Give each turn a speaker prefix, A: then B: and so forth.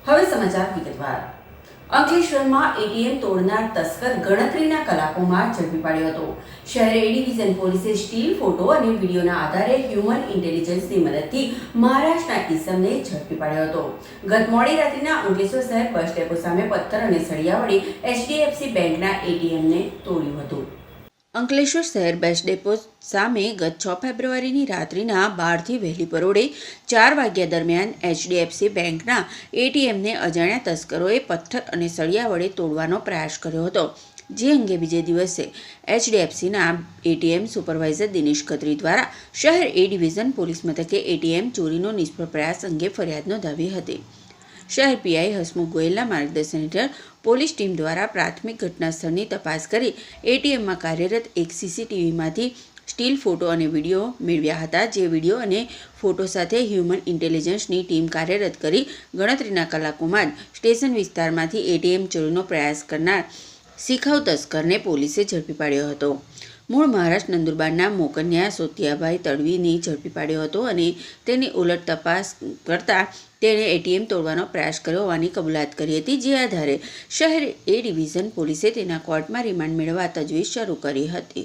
A: હવે સમાચાર વિગતવાર. અંકલેશ્વરમાં એટીએમ તોડનાર તસ્કર ગણતરીના કલાકોમાં ઝડપી પાડ્યો હતો. શહેર એ ડિવિઝન પોલીસે સ્ટીલ ફોટો અને વિડીયોના આધારે હ્યુમન ઇન્ટેલિજન્સની મદદથી મહારાષ્ટ્રના ઈસમને ઝડપી પાડ્યો હતો. ગત મોડી રાત્રિના અંકલેશ્વર શહેર બસ ડેપો સામે પથ્થર અને સળિયા વડે એચડીએફસી બેંકના એટીએમને તોડ્યું હતું. અંકલેશ્વર શહેર બસ ડેપો સામે ગત 6 ફેબ્રુઆરીની રાત્રિના 12થી વહેલી પરોઢે 4 વાગ્યા દરમિયાન એચડીએફસી બેંકના એટીએમને અજાણ્યા તસ્કરોએ પથ્થર અને સળિયા વડે તોડવાનો પ્રયાસ કર્યો હતો. જે અંગે બીજે દિવસે એચડીએફસીના એટીએમ સુપરવાઇઝર દિનેશ ખત્રી દ્વારા શહેર એ ડિવિઝન પોલીસ મથકે એટીએમ ચોરીનો નિષ્ફળ પ્રયાસ અંગે ફરિયાદ નોંધાવી હતી. શહેર પીઆઈ હસમુખ ગોયલના માર્ગદર્શન હેઠળ પોલીસ ટીમ દ્વારા પ્રાથમિક ઘટના સ્થળની તપાસ કરી એટીએમમાં કાર્યરત એક સીસીટીવીમાંથી સ્ટીલ ફોટો અને વિડીયો મેળવ્યા હતા. જે વિડીયો અને ફોટો સાથે હ્યુમન ઇન્ટેલિજન્સની ટીમ કાર્યરત કરી ગણતરીના કલાકોમાં જ સ્ટેશન વિસ્તારમાંથી એટીએમ ચોરીનો પ્રયાસ કરનાર શીખાઉ તસ્કરને પોલીસે ઝડપી પાડ્યો હતો. મૂળ મહારાષ્ટ્ર નંદુરબારના મોકન્યા સોતિયાભાઈ તડવીને ઝડપી પાડ્યો હતો અને તેની ઉલટ તપાસ કરતાં તેણે એટીએમ તોડવાનો પ્રયાસ કર્યો હોવાની કબૂલાત કરી હતી. જે આધારે શહેર એ ડિવિઝન પોલીસે તેના કોર્ટમાં રિમાન્ડ મેળવવા તજવીજ શરૂ કરી હતી.